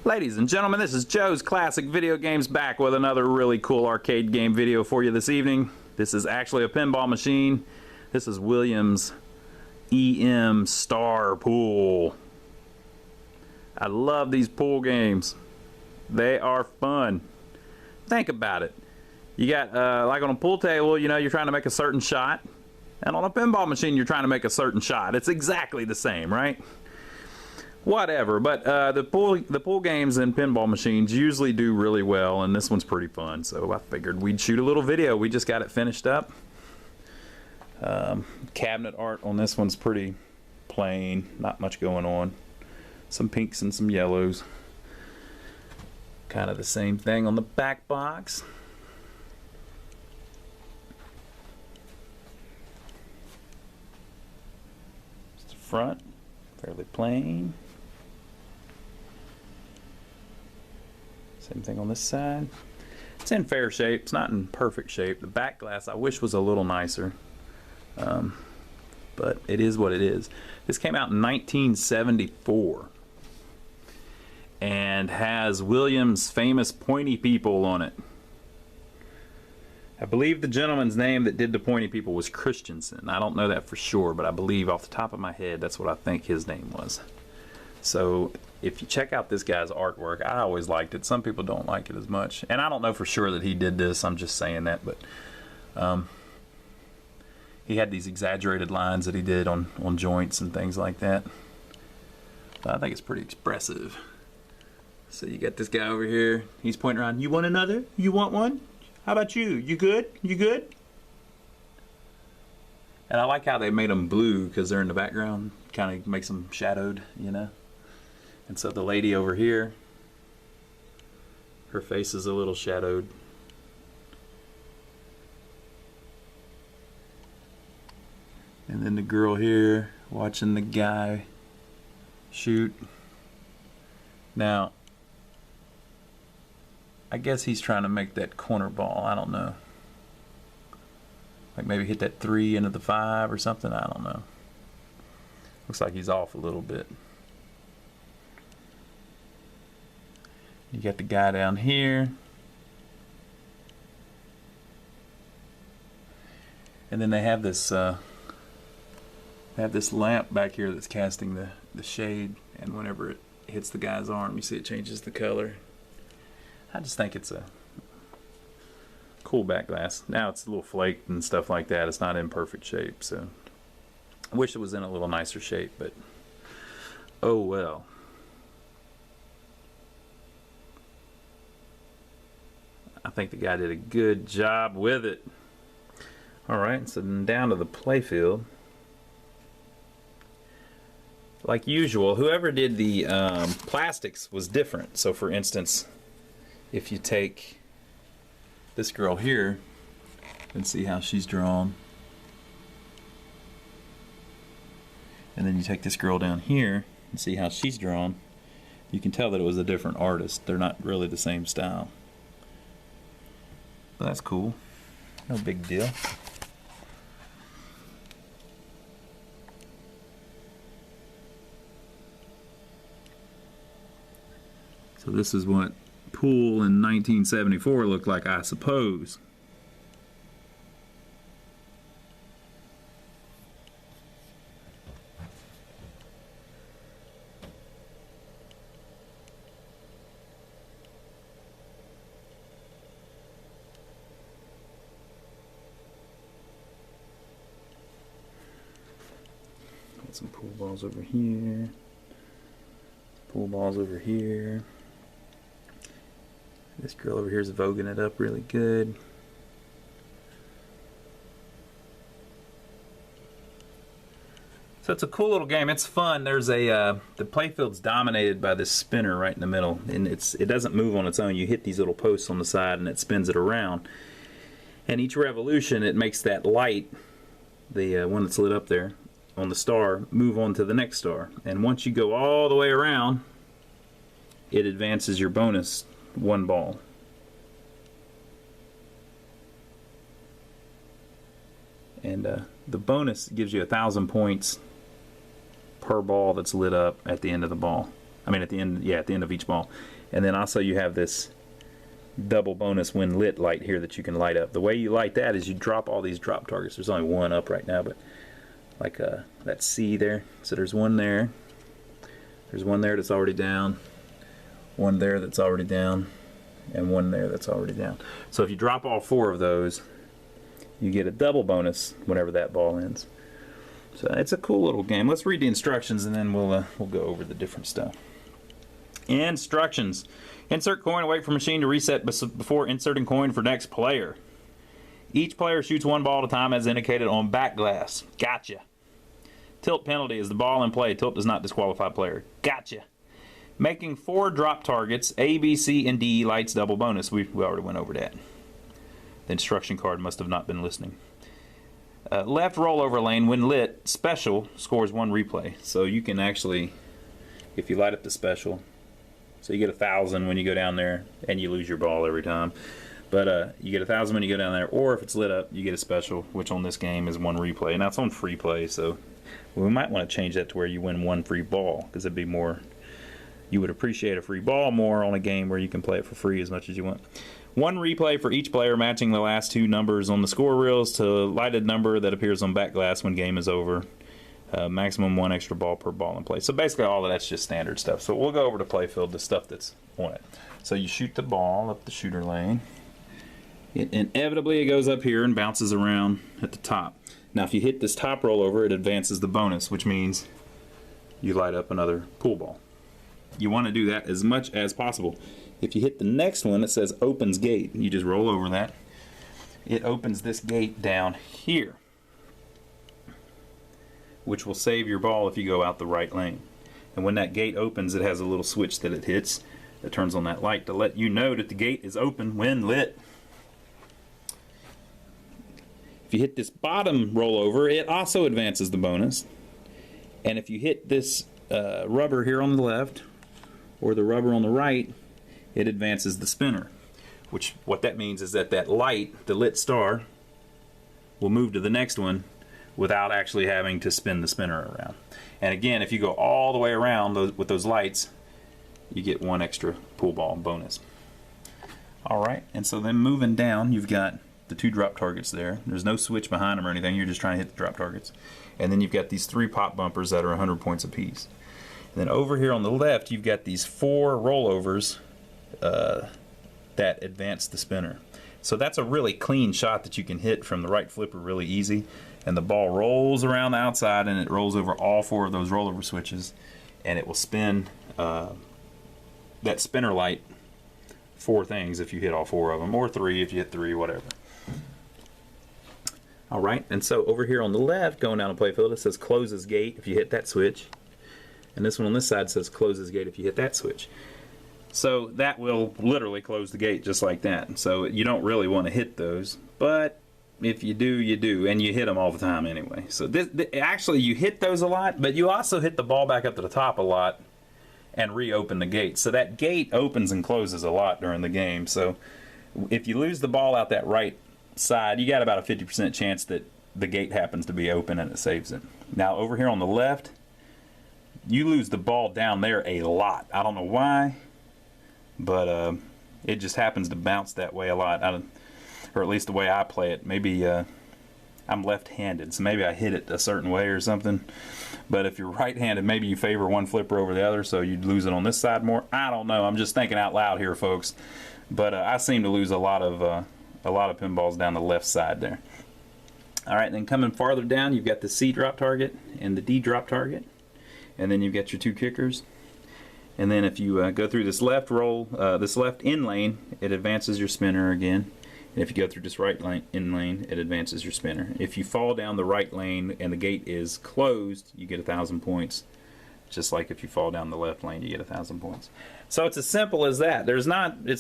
Ladies and gentlemen, this is Joe's Classic Video Games back with another really cool arcade game video for you this evening. This is actually a pinball machine. This is Williams EM Star Pool. I love these pool games. They are fun. Think about it. You got, like on a pool table, you know, you're trying to make a certain shot. And on a pinball machine, you're trying to make a certain shot. It's exactly the same, right? Whatever, but the pool games and pinball machines usually do really well, and this one's pretty fun, so I figured we'd shoot a little video. We just got it finished up. Cabinet art on this one's pretty plain, not much going on. Some pinks and some yellows. Kind of the same thing on the back box. Just the front, fairly plain. Same thing on this side. It's in fair shape. It's not in perfect shape. The back glass I wish was a little nicer. But it is what it is. This came out in 1974 and has Williams' famous pointy people on it. I believe the gentleman's name that did the pointy people was Christensen. I don't know that for sure, but I believe off the top of my head that's what I think his name was. So if you check out this guy's artwork, I always liked it. Some people don't like it as much. And I don't know for sure that he did this. I'm just saying that. But he had these exaggerated lines that he did on joints and things like that. So I think it's pretty expressive. So you got this guy over here. He's pointing around. You want another? You want one? How about you? You good? You good? And I like how they made them blue because they're in the background. Kind of makes them shadowed, you know. And so the lady over here, her face is a little shadowed. And then the girl here watching the guy shoot. Now, I guess he's trying to make that corner ball. I don't know. Like maybe hit that 3 into the 5 or something. I don't know. Looks like he's off a little bit. You got the guy down here. And then they have this lamp back here that's casting the shade, and whenever it hits the guy's arm, you see it changes the color. I just think it's a cool back glass. Now it's a little flaked and stuff like that. It's not in perfect shape, so I wish it was in a little nicer shape, but oh well. I think the guy did a good job with it. Alright, so then down to the playfield. Like usual, whoever did the plastics was different. So for instance, if you take this girl here and see how she's drawn, and then you take this girl down here and see how she's drawn, you can tell that it was a different artist. They're not really the same style. But that's cool. No big deal. So this is what pool in 1974 looked like, I suppose. Got some pool balls over here. Pool balls over here. This girl over here is voguing it up really good. So it's a cool little game. It's fun. There's a the playfield's dominated by this spinner right in the middle, and it doesn't move on its own. You hit these little posts on the side, and it spins it around. And each revolution, it makes that light, the one that's lit up there on the star, move on to the next star. And once you go all the way around, it advances your bonus 1 ball. And the bonus gives you 1,000 points per ball that's lit up at the end of the ball. I mean at the end, yeah, at the end of each ball. And then also you have this double bonus when lit light here that you can light up. The way you light that is you drop all these drop targets. There's only one up right now, but like that C there. So there's one there. There's one there that's already down. One there that's already down. And one there that's already down. So if you drop all 4 of those, you get a double bonus whenever that ball ends. So it's a cool little game. Let's read the instructions and then we'll go over the different stuff. Instructions. Insert coin, wait for machine to reset before inserting coin for next player. Each player shoots 1 ball at a time as indicated on back glass. Gotcha. Tilt penalty is the ball in play. Tilt does not disqualify player. Gotcha. Making 4 drop targets, A, B, C, and D lights double bonus. We already went over that. The instruction card must have not been listening. Left rollover lane, when lit, special, scores 1 replay. So you can actually, if you light up the special, so you get 1,000 when you go down there, and you lose your ball every time. But you get 1,000 when you go down there, or if it's lit up, you get a special, which on this game is 1 replay. Now it's on free play, so we might want to change that to where you win 1 free ball, because it'd be more, you would appreciate a free ball more on a game where you can play it for free as much as you want. 1 replay for each player, matching the last 2 numbers on the score reels to lighted number that appears on back glass when game is over. Maximum 1 extra ball per ball in play. So basically all of that's just standard stuff. So we'll go over to playfield, the stuff that's on it. So you shoot the ball up the shooter lane. Inevitably it goes up here and bounces around at the top. Now if you hit this top rollover, it advances the bonus, which means you light up another pool ball. You want to do that as much as possible. If you hit the next one, it says opens gate. You just roll over that. It opens this gate down here, which will save your ball if you go out the right lane. And when that gate opens, it has a little switch that it hits that turns on that light to let you know that the gate is open when lit. If you hit this bottom rollover, it also advances the bonus. And if you hit this rubber here on the left or the rubber on the right, it advances the spinner. Which what that means is that that light, the lit star, will move to the next one without actually having to spin the spinner around. And again, if you go all the way around with those lights, you get 1 extra pool ball bonus. Alright, and so then moving down, you've got the 2 drop targets there. There's no switch behind them or anything, you're just trying to hit the drop targets. And then you've got these 3 pop bumpers that are 100 points apiece. And then over here on the left, you've got these 4 rollovers that advance the spinner. So that's a really clean shot that you can hit from the right flipper really easy. And the ball rolls around the outside and it rolls over all 4 of those rollover switches, and it will spin that spinner light 4 things if you hit all 4 of them, or 3 if you hit 3, whatever. Alright, and so over here on the left, going down the playfield, it says closes gate if you hit that switch. And this one on this side says closes gate if you hit that switch. So that will literally close the gate just like that. So you don't really want to hit those, but if you do, you do, and you hit them all the time anyway. So actually you hit those a lot, but you also hit the ball back up to the top a lot and reopen the gate. So that gate opens and closes a lot during the game. So if you lose the ball out that right side, you got about a 50% chance that the gate happens to be open and it saves it. Now over here on the left, you lose the ball down there a lot. I don't know why, but it just happens to bounce that way a lot. Or at least the way I play it. Maybe I'm left-handed, so maybe I hit it a certain way or something. But if you're right-handed, maybe you favor one flipper over the other, so you'd lose it on this side more. I don't know. I'm just thinking out loud here, folks. But I seem to lose a lot of pinballs down the left side there. All right, then coming farther down, you've got the C drop target and the D drop target, and then you've got your 2 kickers. And then if you go through this left in lane, it advances your spinner again. And if you go through this right in lane, it advances your spinner. If you fall down the right lane and the gate is closed, you get 1,000 points. Just like if you fall down the left lane, you get 1,000 points. So it's as simple as that. It's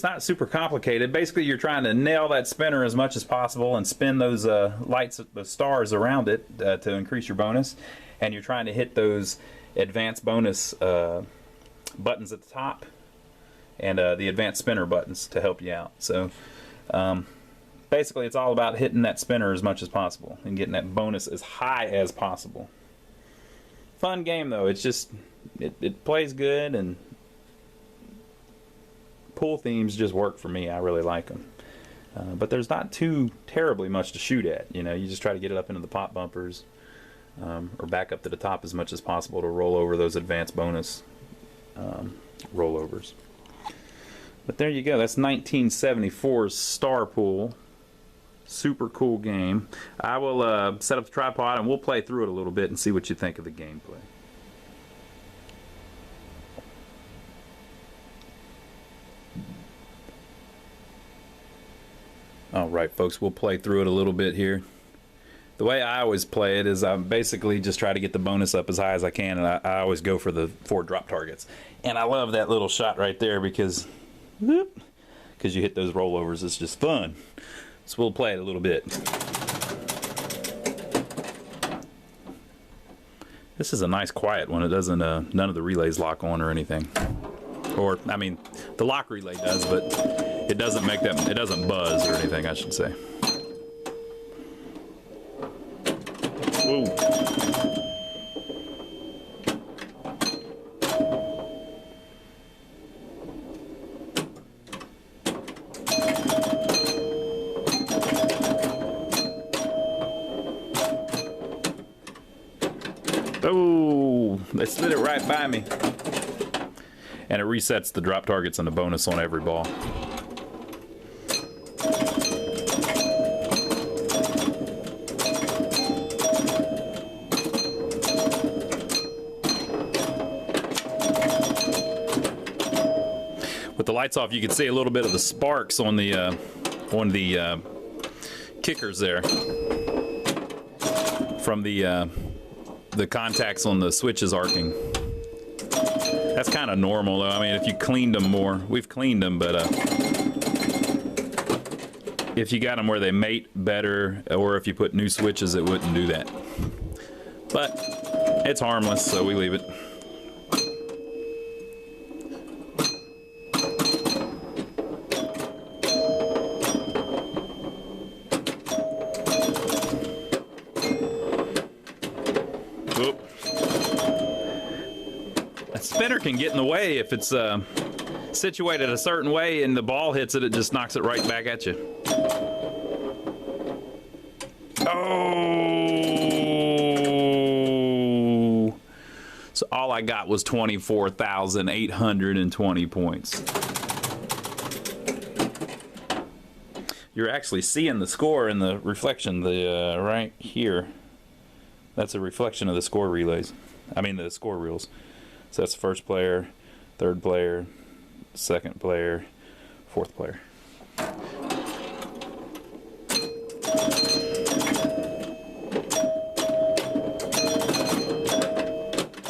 not super complicated. Basically, you're trying to nail that spinner as much as possible and spin those lights, the stars around it to increase your bonus. And you're trying to hit those advanced bonus buttons at the top and the advanced spinner buttons to help you out. So basically it's all about hitting that spinner as much as possible and getting that bonus as high as possible. Fun game though. It's just it plays good, and pool themes just work for me. I really like them. But there's not too terribly much to shoot at. You know, you just try to get it up into the pop bumpers, or back up to the top as much as possible to roll over those advanced bonus rollovers. But there you go. That's 1974's Star Pool. Super cool game. I will set up the tripod and we'll play through it a little bit and see what you think of the gameplay. Alright folks, we'll play through it a little bit here. The way I always play it is I basically just try to get the bonus up as high as I can, and I always go for the 4 drop targets. And I love that little shot right there because you hit those rollovers. It's just fun. So we'll play it a little bit. This is a nice quiet one. It doesn't, none of the relays lock on or anything. Or, I mean, the lock relay does, but it doesn't make that, it doesn't buzz or anything, I should say. Whoa. Oh, they slid it right by me. And it resets the drop targets and the bonus on every ball. With the lights off, you can see a little bit of the sparks on the kickers there from the contacts on the switches arcing. That's kind of normal though. I mean, if you cleaned them more, we've cleaned them, but if you got them where they mate better, or if you put new switches, it wouldn't do that. But it's harmless, so we leave it. Spinner can get in the way if it's situated a certain way and the ball hits it, it just knocks it right back at you. Oh! So all I got was 24,820 points. You're actually seeing the score in the reflection, the right here. That's a reflection of the score relays. I mean the score reels. So that's first player, third player, second player, fourth player.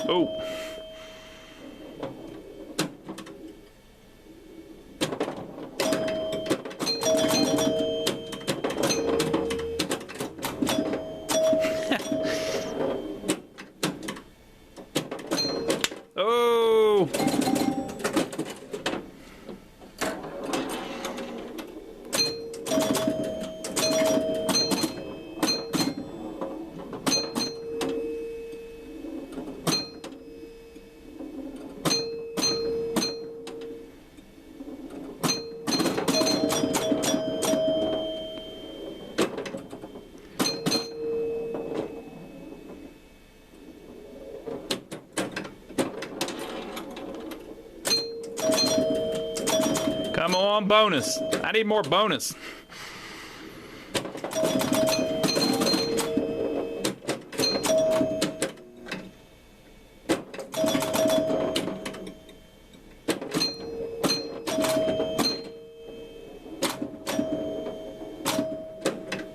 Oh. Oh! Come on, bonus. I need more bonus.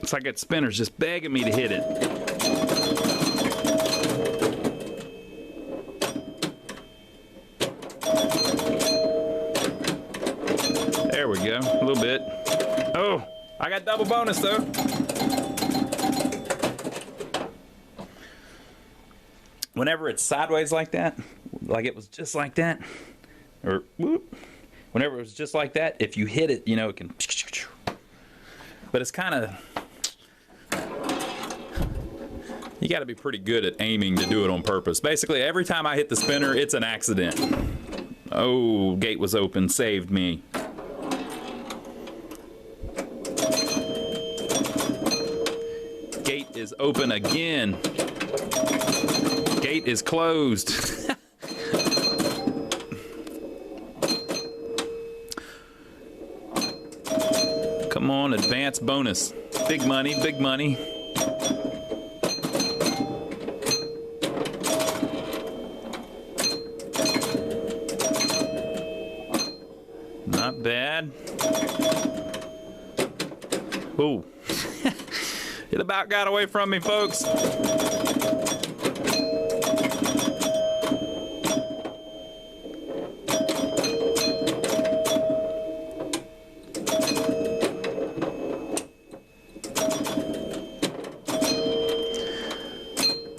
It's like that spinner's just begging me to hit it. There we go, a little bit. Oh, I got double bonus though. Whenever it's sideways like that, like it was just like that, or whoop, whenever it was just like that, if you hit it, you know, it can, but it's kind of, you got to be pretty good at aiming to do it on purpose. Basically, every time I hit the spinner, it's an accident. Oh, gate was open, saved me. open again. Gate is closed. Come on, advance bonus. Big money, big money. Not bad. Ooh. It about got away from me, folks.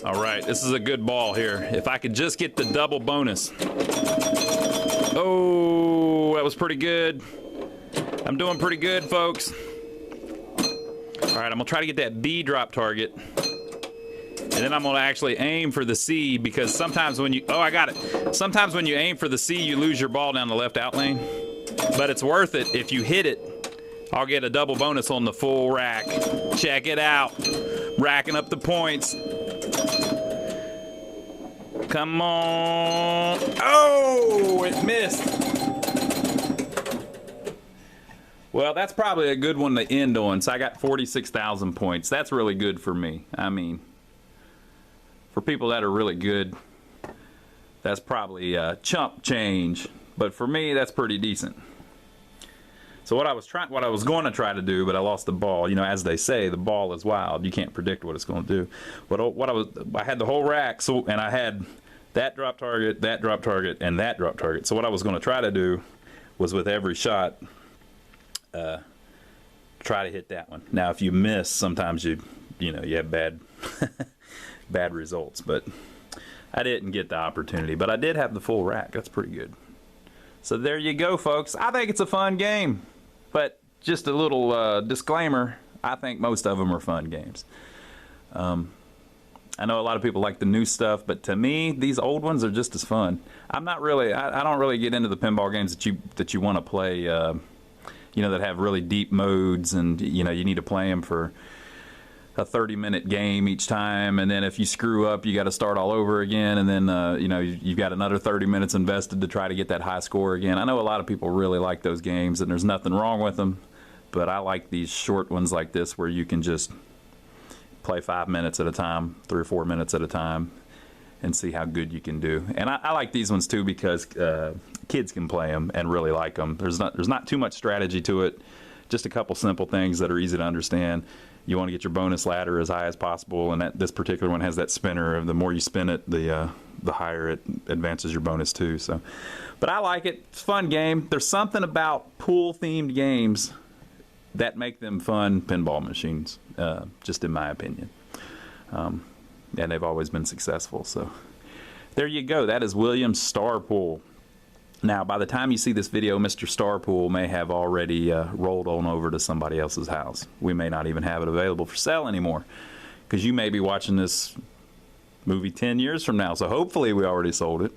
All right, this is a good ball here. If I could just get the double bonus. Oh, that was pretty good. I'm doing pretty good, folks. All right, I'm gonna try to get that B drop target. And then I'm gonna actually aim for the C, because sometimes when you, oh, I got it. Sometimes when you aim for the C, you lose your ball down the left out lane. But it's worth it. If you hit it, I'll get a double bonus on the full rack. Check it out. Racking up the points. Come on. Oh, it missed. Well, that's probably a good one to end on. So I got 46,000 points. That's really good for me. I mean, for people that are really good, that's probably chump change. But for me, that's pretty decent. So what I was going to try to do, but I lost the ball. You know, as they say, the ball is wild. You can't predict what it's going to do. But I had the whole rack, and I had that drop target, that drop target, and that drop target. So what I was going to try to do was, with every shot, try to hit that one. Now, if you miss, sometimes you have bad bad results. But I didn't get the opportunity. But I did have the full rack. That's pretty good. So there you go, folks. I think it's a fun game. But just a little disclaimer, I think most of them are fun games. I know a lot of people like the new stuff, but to me, these old ones are just as fun. I'm not really, I don't really get into the pinball games that you want to play, that have really deep modes, and you need to play them for a 30-minute game each time, and then if you screw up, you got to start all over again, and then you've got another 30 minutes invested to try to get that high score again. I know a lot of people really like those games, and there's nothing wrong with them, but I like these short ones like this where you can just play 5 minutes at a time, 3 or 4 minutes at a time, and see how good you can do. And I like these ones too, because kids can play them and really like them. There's not too much strategy to it, just a couple simple things that are easy to understand. You want to get your bonus ladder as high as possible, and this particular one has that spinner. The more you spin it, the higher it advances your bonus too. So, but I like it. It's a fun game. There's something about pool-themed games that make them fun pinball machines, just in my opinion. And they've always been successful. So there you go. That is Williams Star Pool. Now, by the time you see this video, Mr. Star Pool may have already rolled on over to somebody else's house. We may not even have it available for sale anymore, because you may be watching this movie 10 years from now. So hopefully we already sold it.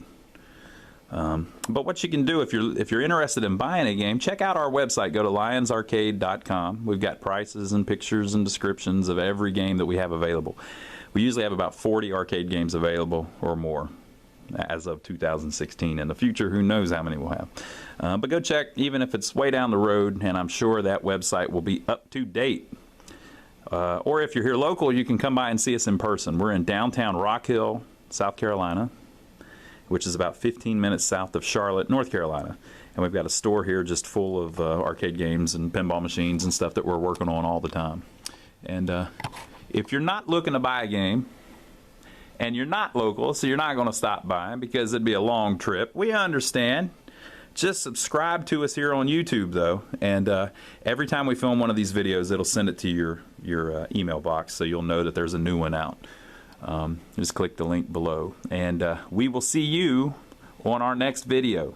But what you can do, if you're interested in buying a game, check out our website. Go to lionsarcade.com. We've got prices and pictures and descriptions of every game that we have available. We usually have about 40 arcade games available or more as of 2016. In the future, who knows how many we'll have. But go check, even if it's way down the road, and I'm sure that website will be up to date. Or if you're here local, you can come by and see us in person. We're in downtown Rock Hill, South Carolina, which is about 15 minutes south of Charlotte, North Carolina. And we've got a store here just full of arcade games and pinball machines and stuff that we're working on all the time. And if you're not looking to buy a game, and you're not local, so you're not going to stop by because it'd be a long trip, we understand. Just subscribe to us here on YouTube, though, and every time we film one of these videos, it'll send it to your email box, so you'll know that there's a new one out. Just click the link below, and we will see you on our next video.